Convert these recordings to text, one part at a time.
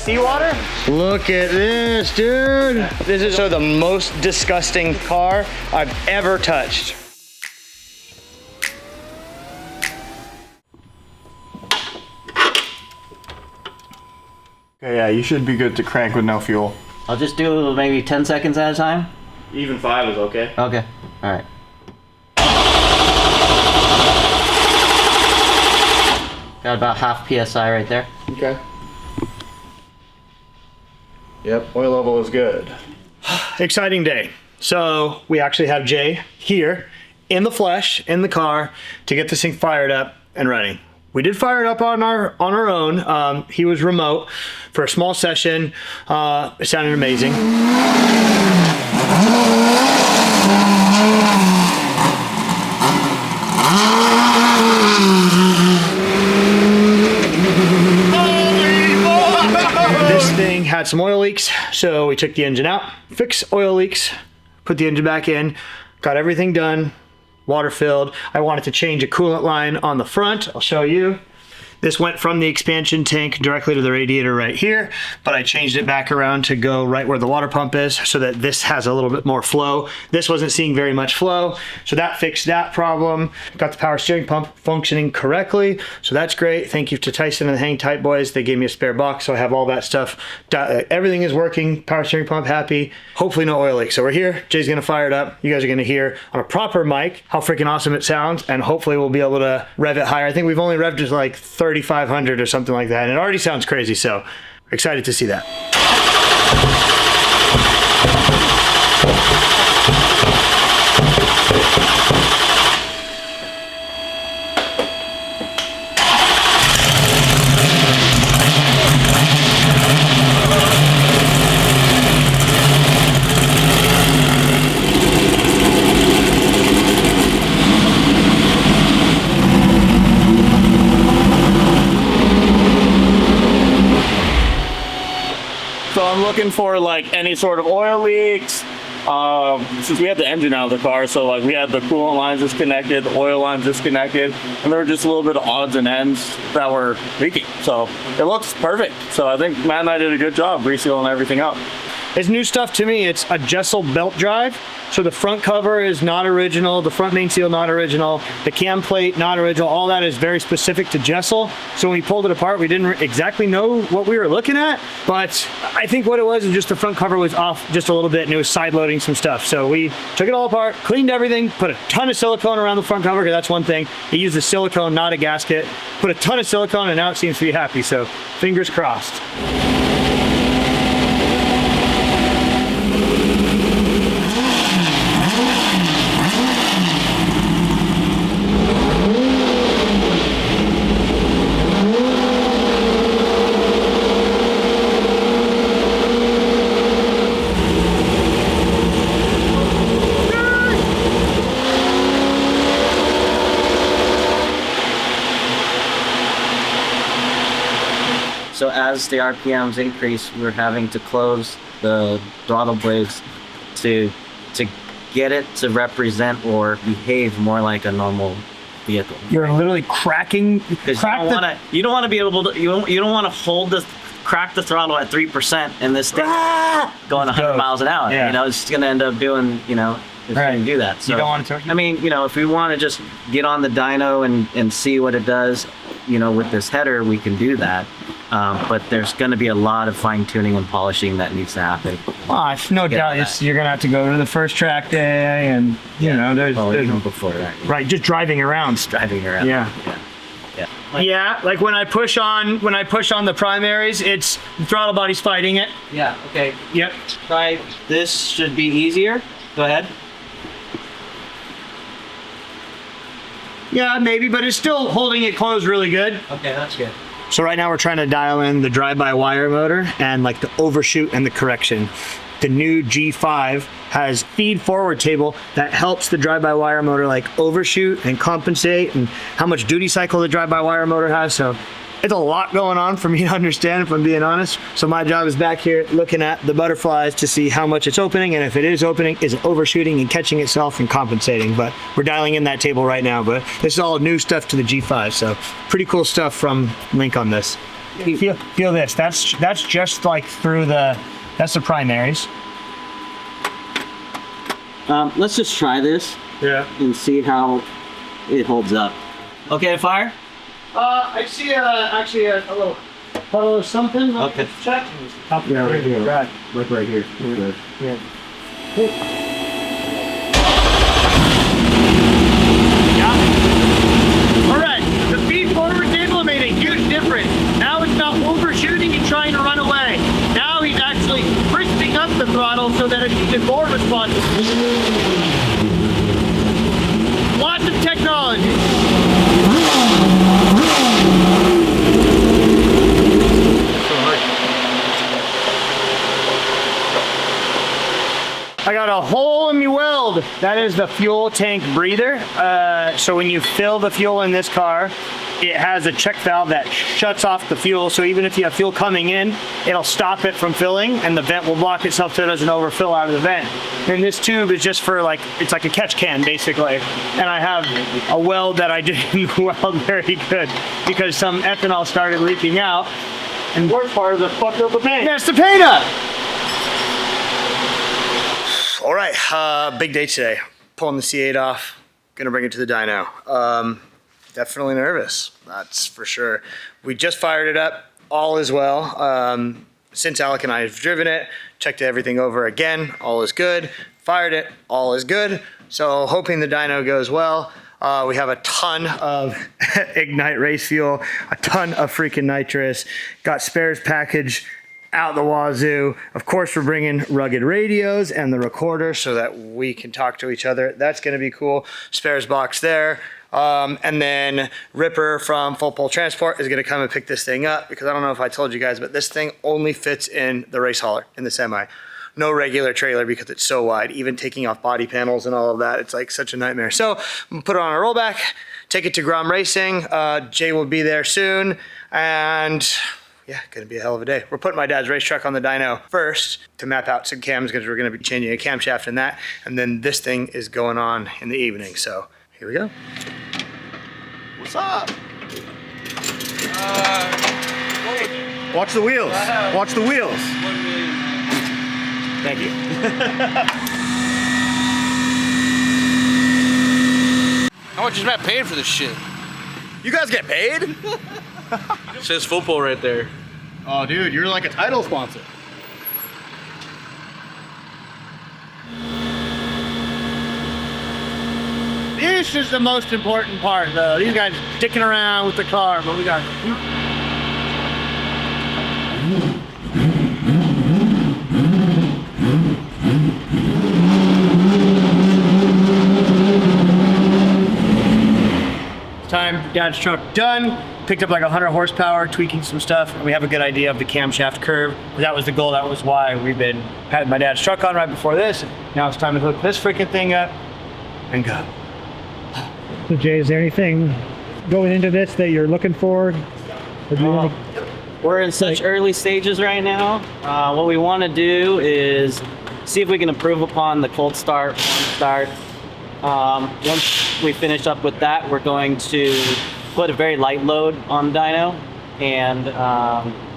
seawater? Look at this, dude. This is the most disgusting car I've ever touched. Okay, yeah, you should be good to crank with no fuel. I'll just do maybe 10 seconds at a time. Even 5 is okay. Okay, all right. Got about half PSI right there. Okay. Yep, oil level is good. Exciting day. So we actually have Jay here in the flesh, in the car, to get this thing fired up and running. We did fire it up on our own. He was remote for a small session. It sounded amazing. This thing had some oil leaks, so we took the engine out, fixed oil leaks, put the engine back in, got everything done. Water filled. I wanted to change a coolant line on the front. I'll show you. This went from the expansion tank directly to the radiator right here, but I changed it back around to go right where the water pump is so that this has a little bit more flow. This wasn't seeing very much flow, so that fixed that problem. Got the power steering pump functioning correctly, so that's great. Thank you to Tyson and the Hang Tight boys. They gave me a spare box, so I have all that stuff. Everything is working. Power steering pump happy. Hopefully no oil leaks. So we're here. Jay's gonna fire it up. You guys are gonna hear on a proper mic how freaking awesome it sounds, and hopefully we'll be able to rev it higher. I think we've only revved it like 3,500 or something like that, and it already sounds crazy, so excited to see that. So I'm looking for like any sort of oil leaks. Since we had the engine out of the car, so like we had the coolant lines disconnected, the oil lines disconnected, and there were just a little bit of odds and ends that were leaking. So it looks perfect. So I think Matt and I did a good job resealing everything up. It's new stuff to me. It's a Jessel belt drive. So the front cover is not original, the front main seal not original, the cam plate not original. All that is very specific to Jessel. So when we pulled it apart, we didn't exactly know what we were looking at, but I think what it was is just the front cover was off just a little bit and it was side loading some stuff. So we took it all apart, cleaned everything, put a ton of silicone around the front cover, because that's one thing. He used the silicone, not a gasket. Put a ton of silicone and now it seems to be happy. So fingers crossed. So as the RPMs increase, we're having to close the throttle blades to get it to represent or behave more like a normal vehicle. You're literally cracking. You don't want to be able to. You don't want to crack the throttle at 3% and this thing going 100 miles an hour. Yeah. You know, it's going to end up doing. You know, it's going to do that. So you don't want to. I mean, you know, if we want to just get on the dyno and see what it does, you know, with this header, we can do that. But there's going to be a lot of fine tuning and polishing that needs to happen. No doubt, you're going to have to go to the first track day, and you know, there's even before that. Right, just driving around. Yeah, like when I push on the primaries, it's the throttle body's fighting it. Yeah. Okay. Yep. Try this. Should be easier. Go ahead. Yeah, maybe, but it's still holding it closed really good. Okay, that's good. So right now we're trying to dial in the drive-by-wire motor and like the overshoot and the correction. The new G5 has feed forward table that helps the drive-by-wire motor like overshoot and compensate, and how much duty cycle the drive-by-wire motor has. So it's a lot going on for me to understand, if I'm being honest. So my job is back here looking at the butterflies to see how much it's opening, and if it is opening, is it overshooting and catching itself and compensating. But we're dialing in that table right now, but this is all new stuff to the G5, so pretty cool stuff from Link on this. Feel this. That's just like through that's the primaries. Let's just try this. Yeah. And see how it holds up. Okay to fire? I see actually a little puddle of something. Okay. Check. Yeah, right here. Right. Look right here. Good. Yeah. All right. The feed forward table made a huge difference. Now it's not overshooting and trying to run away. Now he's actually crisping up the throttle so that it's even more responsive. Lots of technology. I got a hole in my weld. That is the fuel tank breather. So when you fill the fuel in this car, it has a check valve that shuts off the fuel. So even if you have fuel coming in, it'll stop it from filling and the vent will block itself so it doesn't overfill out of the vent. And this tube is just for it's like a catch can basically. And I have a weld that I didn't weld very good because some ethanol started leaking out. And the worst part is it fucked up the paint. That's the paint up. All right, big day today. Pulling the C8 off, gonna bring it to the dyno. Definitely nervous, that's for sure. We just fired it up, all is well. Since Alec and I have driven it, checked everything over again, all is good. Fired it, all is good. So hoping the dyno goes well. We have a ton of Ignite race fuel, a ton of freaking nitrous, got spares package out the wazoo. Of course, we're bringing rugged radios and the recorder so that we can talk to each other. That's gonna be cool. Spares box there. And then Ripper from Full Pole Transport is gonna come and pick this thing up because I don't know if I told you guys, but this thing only fits in the race hauler, in the semi. No regular trailer because it's so wide. Even taking off body panels and all of that, it's like such a nightmare. So I'm gonna put it on a rollback, take it to Grom Racing. Jay will be there soon. And yeah, gonna be a hell of a day. We're putting my dad's race truck on the dyno first to map out some cams because we're gonna be changing a camshaft and that. And then this thing is going on in the evening. So here we go. What's up? Watch the wheels. Watch the wheels. Thank you. How much is Matt paying for this shit? You guys get paid? It says football right there. Oh, dude, you're like a title sponsor. This is the most important part though. These guys dicking around with the car, but we got time. Dad's truck done. Picked up like 100 horsepower, tweaking some stuff, and we have a good idea of the camshaft curve. That was the goal. That was why had my dad's truck on right before this. Now it's time to hook this freaking thing up and go. So Jay, is there anything going into this that you're looking for? We're in such early stages right now. What we want to do is see if we can improve upon the cold start, warm start. Once we finish up with that, we're going to put a very light load on the dyno and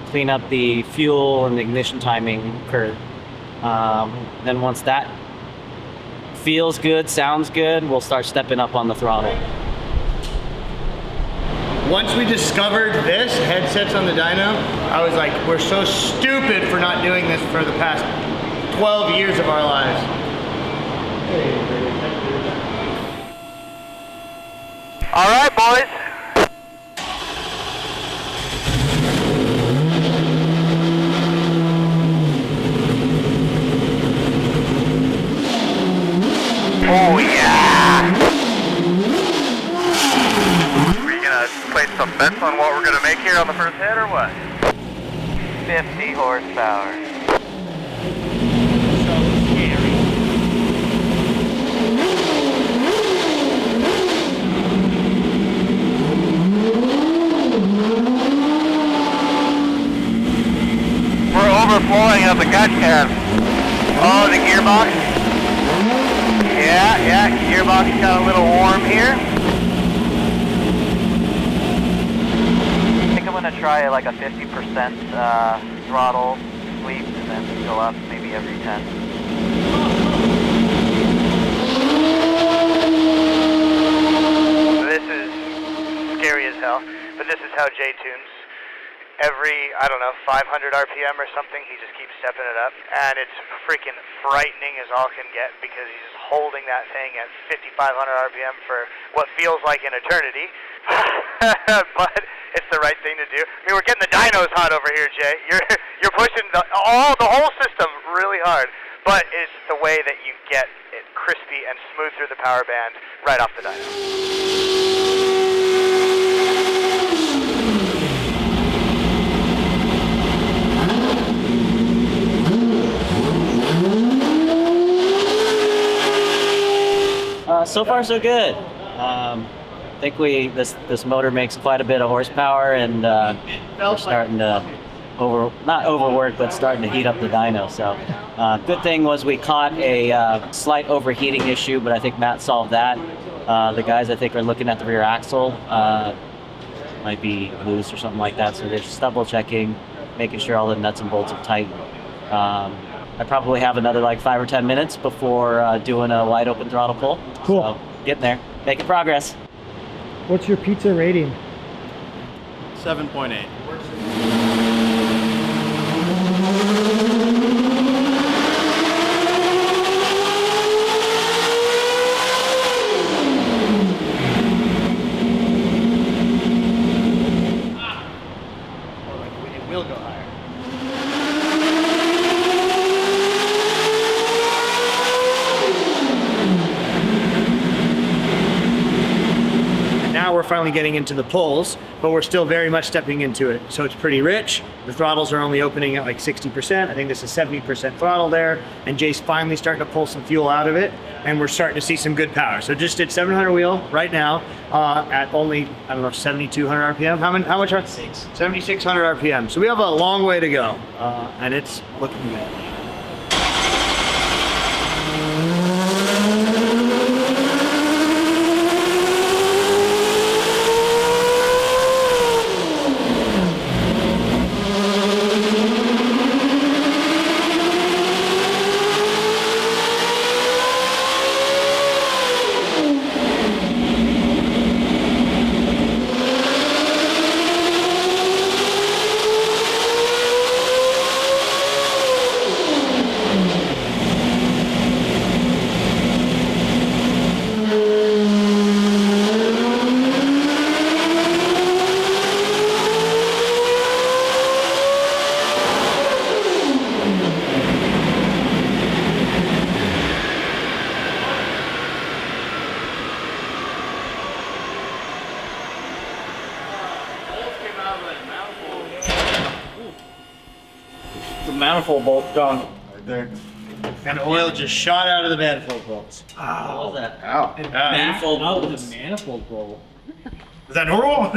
clean up the fuel and the ignition timing curve. Then once that feels good, sounds good, we'll start stepping up on the throttle. Once we discovered this, headsets on the dyno, I was like, we're so stupid for not doing this for the past 12 years of our lives. All right, boys. Oh, yeah. Are you gonna place some bets on what we're gonna make here on the first hit or what? 50 horsepower. We're overflowing of the gut can. Oh, the gearbox. Yeah, gearbox got a little warm here. I think I'm gonna gonna try like a 50% throttle sweep and then go up maybe every 10. This is scary as hell, but this is how Jay tunes. Every, I don't know, 500 RPM or something, he just keeps stepping it up. And it's freaking frightening as all can get because he's just holding that thing at 5,500 RPM for what feels like an eternity. But it's the right thing to do. I mean, we're getting the dynos hot over here, Jay. You're pushing the whole system really hard. But it's the way that you get it crispy and smooth through the power band right off the dyno. So far, so good. I think this motor makes quite a bit of horsepower, and we're starting to not overwork, but starting to heat up the dyno. So, good thing was we caught a slight overheating issue, but I think Matt solved that. The guys I think are looking at the rear axle, might be loose or something like that. So they're just double checking, making sure all the nuts and bolts are tight. I probably have another like 5 or 10 minutes before doing a wide open throttle pull. Cool. So, getting there, making progress. What's your pizza rating? 7.8. It will go higher. Now we're finally getting into the pulls, but we're still very much stepping into it. So it's pretty rich. The throttles are only opening at like 60%. I think this is 70% throttle there. And Jay's finally starting to pull some fuel out of it. And we're starting to see some good power. So just did 700 wheel right now at only, I don't know, 7,200 RPM. How much are 7,600 RPM. So we have a long way to go. And it's looking good. The manifold bolt gone. Right there. And oil just shot out of the manifold bolts. What was that? Ow. Manifold Out bolts. with a manifold bolt. Is that normal?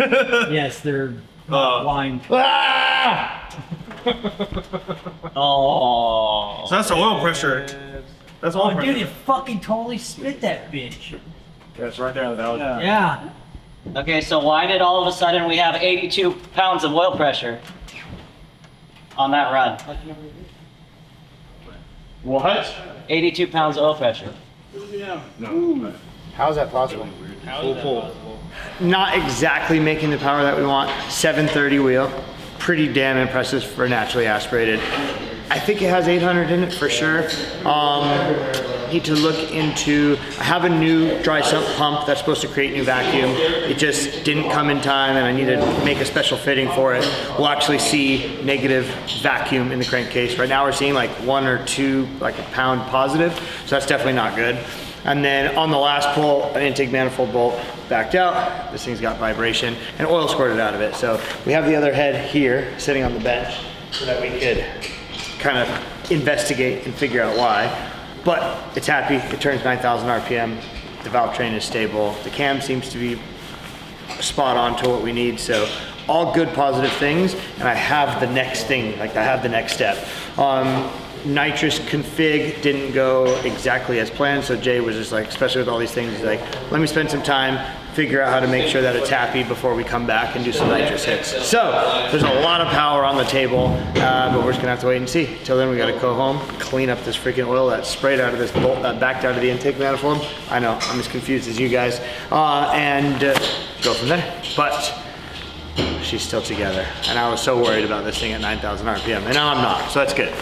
Yes, they're blind. Oh. So that's the oil pressure. That's oil Oh, pressure. dude, it fucking totally spit that bitch. Yeah, it's right there on the valve. Yeah. Okay, so why did all of a sudden we have 82 pounds of oil pressure on that run? What? 82 pounds of oil pressure. How is that possible? Full pull. Not exactly making the power that we want. 730 wheel. Pretty damn impressive for naturally aspirated. I think it has 800 in it for sure. Need to look into, I have a new dry sump pump that's supposed to create new vacuum. It just didn't come in time and I need to make a special fitting for it. We'll actually see negative vacuum in the crankcase. Right now we're seeing like 1 or 2, like a pound positive. So that's definitely not good. And then on the last pull, an intake manifold bolt backed out. This thing's got vibration and oil squirted out of it. So we have the other head here sitting on the bench so that we could kind of investigate and figure out why. But it's happy, it turns 9,000 RPM. The valve train is stable. The cam seems to be spot on to what we need. So all good positive things. And I have the next thing, like I have the next step. Nitrous config didn't go exactly as planned, so Jay was just like, especially with all these things, he's like, let me spend some time, figure out how to make sure that it's happy before we come back and do some nitrous hits. So there's a lot of power on the table, but we're just gonna have to wait and see. Till then, we gotta go home, clean up this freaking oil that sprayed out of this bolt that backed out of the intake manifold. I know, I'm as confused as you guys, and go from there. But she's still together, and I was so worried about this thing at 9,000 RPM, and now I'm not, so that's good.